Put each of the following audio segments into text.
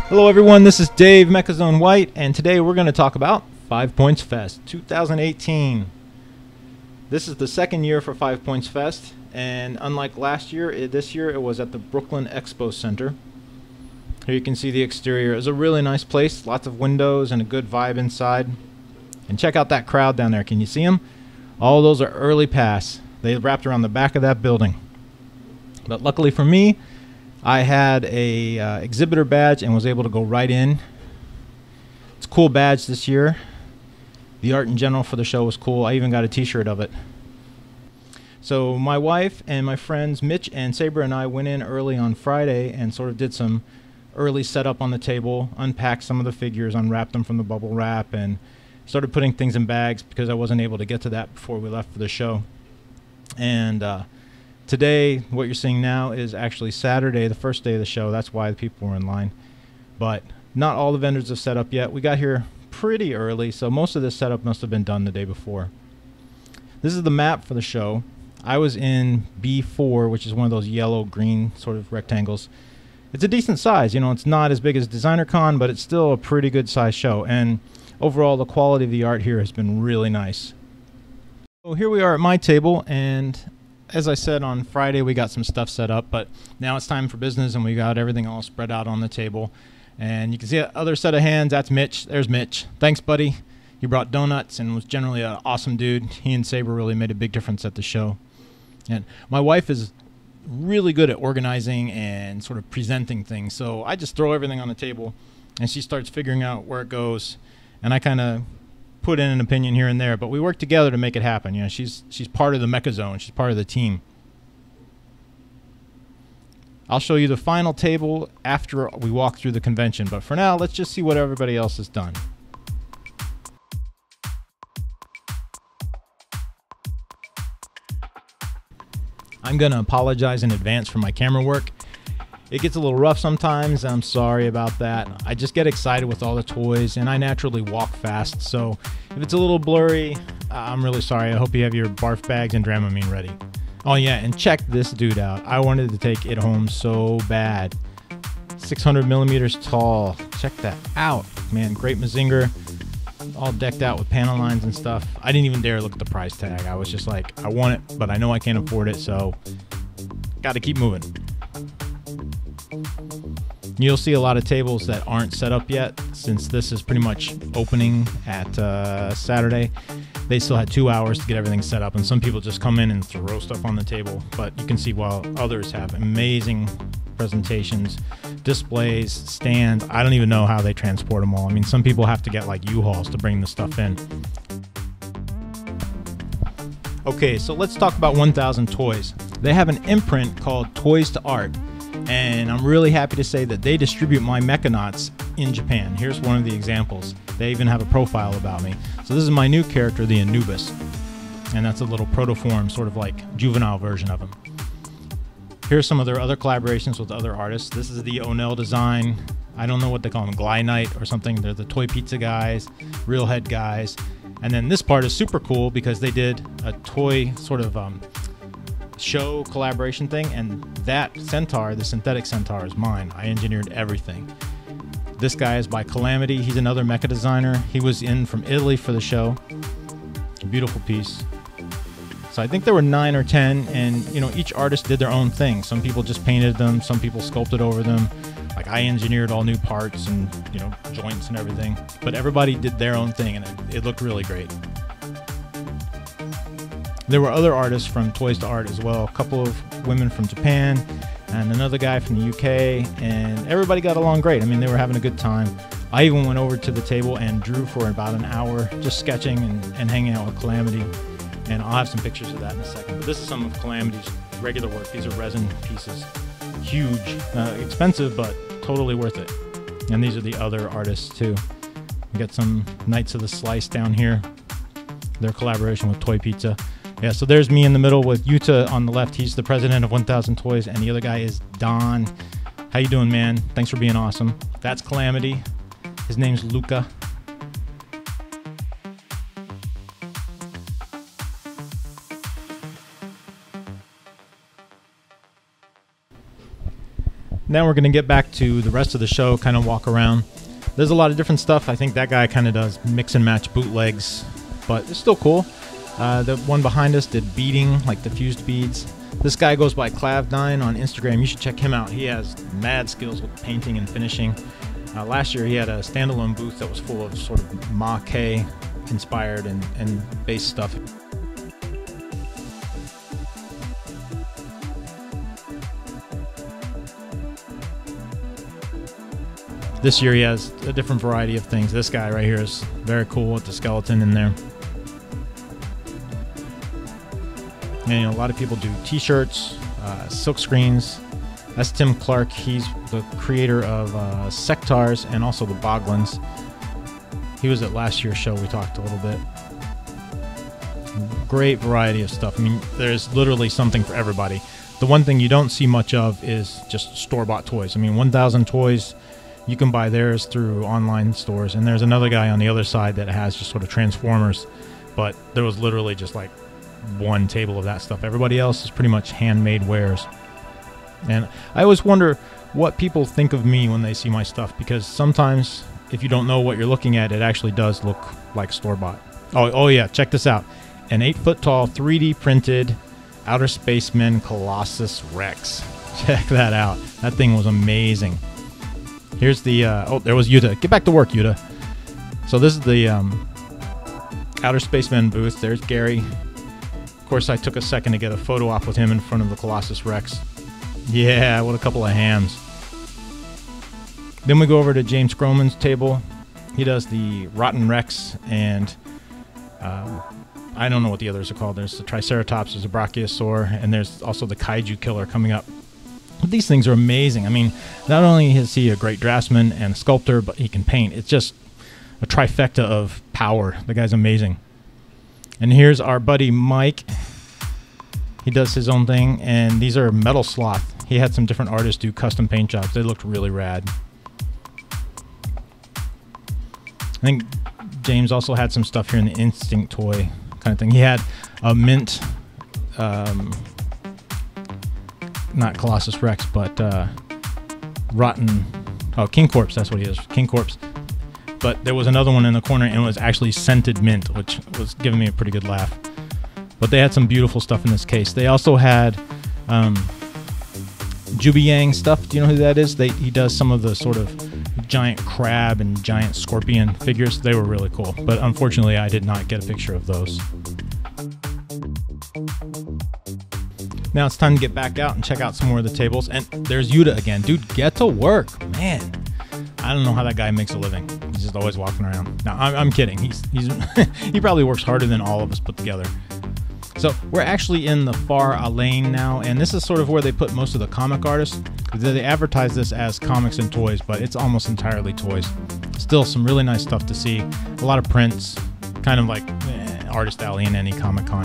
Hello everyone, this is Dave Mechazone White, and today we're going to talk about 5 Points Fest 2018. This is the second year for 5 Points Fest, and unlike last year, this year it was at the Brooklyn Expo Center. Here you can see the exterior. It's a really nice place, lots of windows and a good vibe inside. And check out that crowd down there. Can you see them? All those are early pass. They wrapped around the back of that building. But luckily for me, I had a exhibitor badge and was able to go right in. It's a cool badge this year. The art in general for the show was cool. I even got a t-shirt of it. So my wife and my friends Mitch and Saber and I went in early on Friday and sort of did some early setup on the table, unpacked some of the figures, unwrapped them from the bubble wrap, and started putting things in bags because I wasn't able to get to that before we left for the show. And today, what you're seeing now is actually Saturday, the first day of the show. That's why the people were in line. But not all the vendors have set up yet. We got here pretty early, so most of this setup must have been done the day before. This is the map for the show. I was in B4, which is one of those yellow-green sort of rectangles. It's a decent size. You know, it's not as big as DesignerCon, but it's still a pretty good size show. And overall, the quality of the art here has been really nice. So here we are at my table, and as I said, on Friday we got some stuff set up, but now it's time for business and we got everything all spread out on the table. And you can see the other set of hands. That's Mitch. There's Mitch. Thanks, buddy. He brought donuts and was generally an awesome dude. He and Saber really made a big difference at the show. And my wife is really good at organizing and sort of presenting things, so I just throw everything on the table and she starts figuring out where it goes, and I kind of put in an opinion here and there, but we work together to make it happen. You know, she's part of the Mecha Zone. She's part of the team. I'll show you the final table after we walk through the convention, but for now, let's just see what everybody else has done. I'm going to apologize in advance for my camera work. It gets a little rough sometimes. I'm sorry about that. I just get excited with all the toys, and I naturally walk fast, so if it's a little blurry, I'm really sorry. I hope you have your barf bags and Dramamine ready. Oh yeah, and check this dude out. I wanted to take it home so bad. 600 millimeters tall. Check that out. Man, great Mazinger. All decked out with panel lines and stuff. I didn't even dare look at the price tag. I was just like, I want it, but I know I can't afford it, so got to keep moving. You'll see a lot of tables that aren't set up yet, since this is pretty much opening at Saturday. They still had 2 hours to get everything set up, and some people just come in and throw stuff on the table. But you can see while others have amazing presentations, displays, stands. I don't even know how they transport them all. I mean, some people have to get like U-Hauls to bring the stuff in. Okay, so let's talk about 1000 Toys. They have an imprint called Toys to Art, and I'm really happy to say that they distribute my Mechanauts in Japan. Here's one of the examples. They even have a profile about me. So this is my new character, the Anubis, and that's a little protoform, sort of like juvenile version of him. Here's some of their other collaborations with other artists. This is the Onell design. I don't know what they call them, Glynite or something. They're the Toy Pizza guys, Real Head guys. And then this part is super cool because they did a toy sort of show collaboration thing, and that centaur, the synthetic centaur, is mine. I engineered everything. This guy is by Calamity. He's another mecha designer. He was in from Italy for the show. A beautiful piece. So I think there were 9 or 10, and you know, each artist did their own thing. Some people just painted them, some people sculpted over them. Like I engineered all new parts and, you know, joints and everything. But everybody did their own thing, and it looked really great. There were other artists from Toys to Art as well. A couple of women from Japan and another guy from the UK, and everybody got along great. I mean, they were having a good time. I even went over to the table and drew for about an hour, just sketching and hanging out with Calamity. And I'll have some pictures of that in a second. But this is some of Calamity's regular work. These are resin pieces. Huge, expensive, but totally worth it. And these are the other artists too. We got some Knights of the Slice down here. Their collaboration with Toy Pizza. Yeah, so there's me in the middle with Yuta on the left. He's the president of 1000 Toys, and the other guy is Don. How you doing, man? Thanks for being awesome. That's Calamity. His name's Luca. Now we're going to get back to the rest of the show, kind of walk around. There's a lot of different stuff. I think that guy kind of does mix and match bootlegs, but it's still cool. The one behind us did beading, like diffused beads. This guy goes by Clav9 on Instagram. You should check him out. He has mad skills with painting and finishing. Last year he had a standalone booth that was full of sort of Mecha inspired and based stuff. This year he has a different variety of things. This guy right here is very cool with the skeleton in there. And you know, a lot of people do t-shirts, silk screens. That's Tim Clark. He's the creator of Sectars and also the Boglins. He was at last year's show. We talked a little bit. Great variety of stuff. I mean, there's literally something for everybody. The one thing you don't see much of is just store-bought toys. I mean, 1,000 toys. You can buy theirs through online stores, and there's another guy on the other side that has just sort of Transformers, but there was literally just like one table of that stuff. Everybody else is pretty much handmade wares. And I always wonder what people think of me when they see my stuff, because sometimes if you don't know what you're looking at, it actually does look like store-bought. Oh yeah, check this out. An 8-foot-tall 3D printed Outer Spaceman Colossus Rex. Check that out. That thing was amazing. Here's the, oh, there was Yuta. Get back to work, Yuta. So this is the Outer Spaceman booth. There's Gary. Of course, I took a second to get a photo op with him in front of the Colossus Rex. Yeah, what a couple of hams. Then we go over to James Groman's table. He does the Rotten Rex, and I don't know what the others are called. There's the Triceratops, there's a Brachiosaur, and there's also the Kaiju Killer coming up. These things are amazing. I mean, not only is he a great draftsman and sculptor, but he can paint. It's just a trifecta of power. The guy's amazing. And here's our buddy Mike. He does his own thing, and these are Metal Sloth. He had some different artists do custom paint jobs. They looked really rad. I think James also had some stuff here in the Instinct toy kind of thing. He had a mint... not Colossus Rex, but Rotten... Oh, King Corpse, that's what he is. King Corpse. But there was another one in the corner, and it was actually scented mint, which was giving me a pretty good laugh. But they had some beautiful stuff in this case. They also had Juby Yang stuff. Do you know who that is? He does some of the sort of giant crab and giant scorpion figures. They were really cool. But unfortunately, I did not get a picture of those. Now it's time to get back out and check out some more of the tables. And there's Yuta again. Dude, get to work. Man, I don't know how that guy makes a living. He's just always walking around. Now, I'm kidding. He's he probably works harder than all of us put together. So we're actually in the far lane now, and this is sort of where they put most of the comic artists. They advertise this as comics and toys, but it's almost entirely toys. Still some really nice stuff to see. A lot of prints, kind of like Artist Alley in any Comic-Con.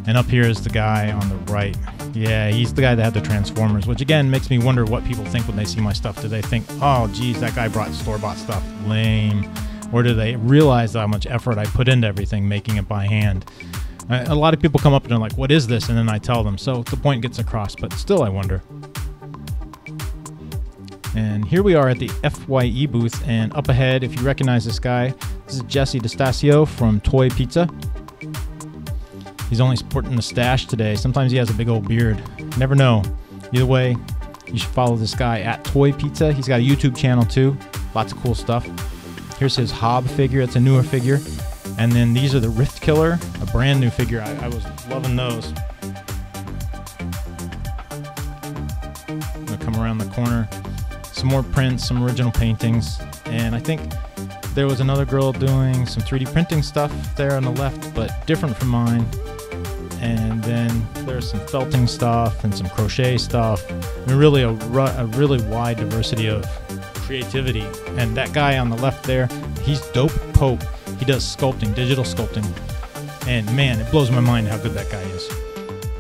And up here is the guy on the right. Yeah, he's the guy that had the Transformers, which again makes me wonder what people think when they see my stuff. Do they think, oh, geez, that guy brought store-bought stuff? Lame. Or do they realize how much effort I put into everything, making it by hand? A lot of people come up and they're like, what is this? And then I tell them. So the point gets across, but still I wonder. And here we are at the FYE booth, and up ahead, if you recognize this guy, this is Jesse DeStasio from Toy Pizza. He's only sporting the stash today. Sometimes he has a big old beard. Never know. Either way, you should follow this guy at Toy Pizza. He's got a YouTube channel too. Lots of cool stuff. Here's his Hob figure. It's a newer figure. And then these are the Rift Killer, a brand new figure. I was loving those. I'm gonna come around the corner. Some more prints, some original paintings. And I think there was another girl doing some 3D printing stuff there on the left, but different from mine. And then there's some felting stuff and some crochet stuff, and really a really wide diversity of creativity. And that guy on the left there, he's Dope Pope. He does sculpting, digital sculpting, and man, it blows my mind how good that guy is.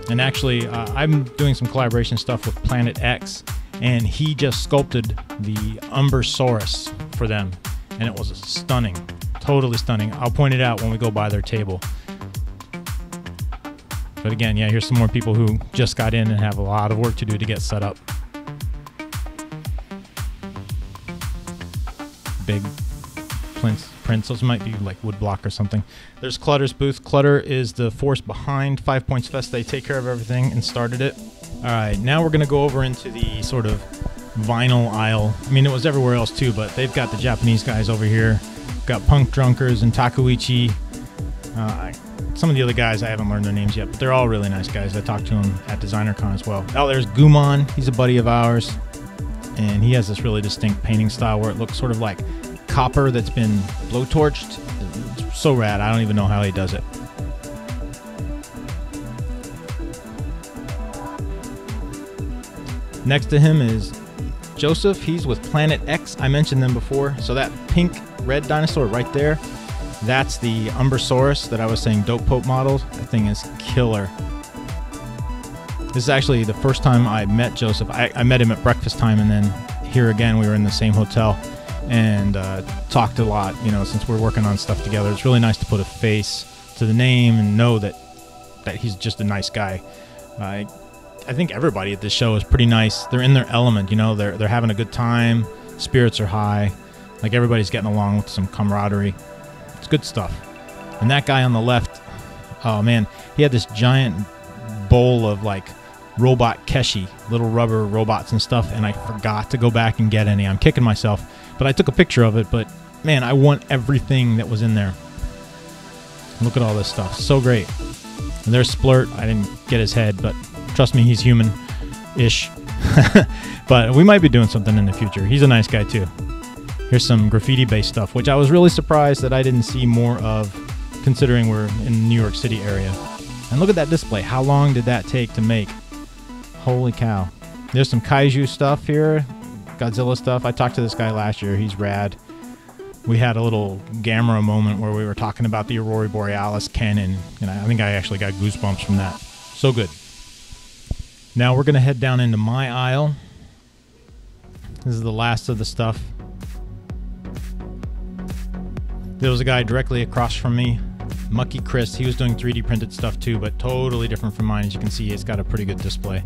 And actually, I'm doing some collaboration stuff with Planet X, and he just sculpted the Umbersaurus for them, and it was stunning, totally stunning. I'll point it out when we go by their table. But again, yeah, here's some more people who just got in and have a lot of work to do to get set up. big prints. Those might be like woodblock or something. There's Clutter's booth. Clutter is the force behind 5 Points Fest. They take care of everything and started it. All right, now we're going to go over into the sort of vinyl aisle. I mean, it was everywhere else too, but they've got the Japanese guys over here. Got Punk Drunkers and Takuichi. Some of the other guys, I haven't learned their names yet, but they're all really nice guys. I talked to them at DesignerCon as well. Oh, there's Gumon. He's a buddy of ours, and he has this really distinct painting style where it looks sort of like copper that's been blowtorched. It's so rad. I don't even know how he does it. Next to him is Joseph. He's with Planet X. I mentioned them before. So that pink red dinosaur right there, that's the Umbrasaurus that I was saying Dope Pope modeled. That thing is killer. This is actually the first time I met Joseph. I met him at breakfast time, and then here again we were in the same hotel and talked a lot, you know, since we're working on stuff together. It's really nice to put a face to the name and know that he's just a nice guy. I think everybody at this show is pretty nice. They're in their element, you know. They're having a good time. Spirits are high. Like, everybody's getting along with some camaraderie. It's good stuff. And that guy on the left, oh man, he had this giant bowl of like robot Keshi, little rubber robots and stuff, and I forgot to go back and get any. I'm kicking myself, but I took a picture of it. But man, I want everything that was in there. Look at all this stuff. So great. And there's Splurt. I didn't get his head, but trust me, he's human-ish. But we might be doing something in the future. He's a nice guy too. Here's some graffiti-based stuff, which I was really surprised that I didn't see more of, considering we're in the New York City area. And look at that display. How long did that take to make? Holy cow. There's some kaiju stuff here, Godzilla stuff. I talked to this guy last year. He's rad. We had a little Gamera moment where we were talking about the Aurora Borealis cannon, and I think I actually got goosebumps from that. So good. Now we're going to head down into my aisle. This is the last of the stuff. There was a guy directly across from me, Mucky Chris. He was doing 3D printed stuff too, but totally different from mine. As you can see, it's got a pretty good display.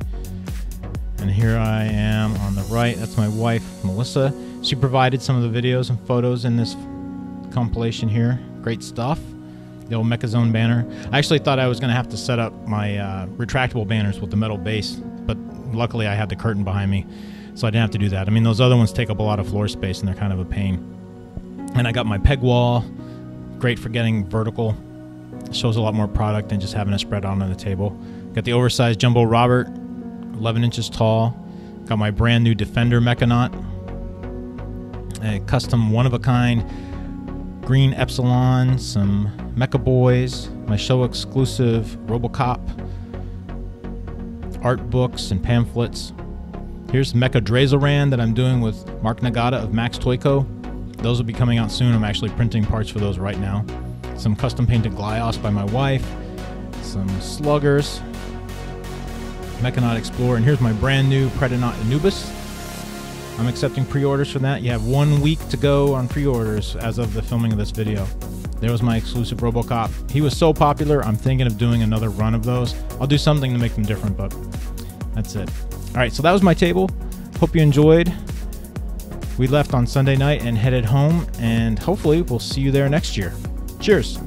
And here I am on the right. That's my wife, Melissa. She provided some of the videos and photos in this compilation here. Great stuff. The old Mechazone banner. I actually thought I was going to have to set up my retractable banners with the metal base, but luckily I had the curtain behind me, so I didn't have to do that. I mean, those other ones take up a lot of floor space, and they're kind of a pain. And I got my peg wall. Great for getting vertical. Shows a lot more product than just having it spread out on the table. Got the oversized Jumbo Robert, 11 inches tall. Got my brand new Defender Mechanaut. A custom one-of-a-kind green Epsilon, some Mecha Boys, my show exclusive Robocop, art books and pamphlets. Here's Mecha Drazelran that I'm doing with Mark Nagata of Max Toyco. Those will be coming out soon. I'm actually printing parts for those right now. Some custom painted Glyos by my wife. Some Sluggers. Mechanaut Explorer. And here's my brand new Predanaut Anubis. I'm accepting pre-orders for that. You have 1 week to go on pre-orders as of the filming of this video. There was my exclusive Robocop. He was so popular, I'm thinking of doing another run of those. I'll do something to make them different, but that's it. All right, so that was my table. Hope you enjoyed. We left on Sunday night and headed home, and hopefully we'll see you there next year. Cheers.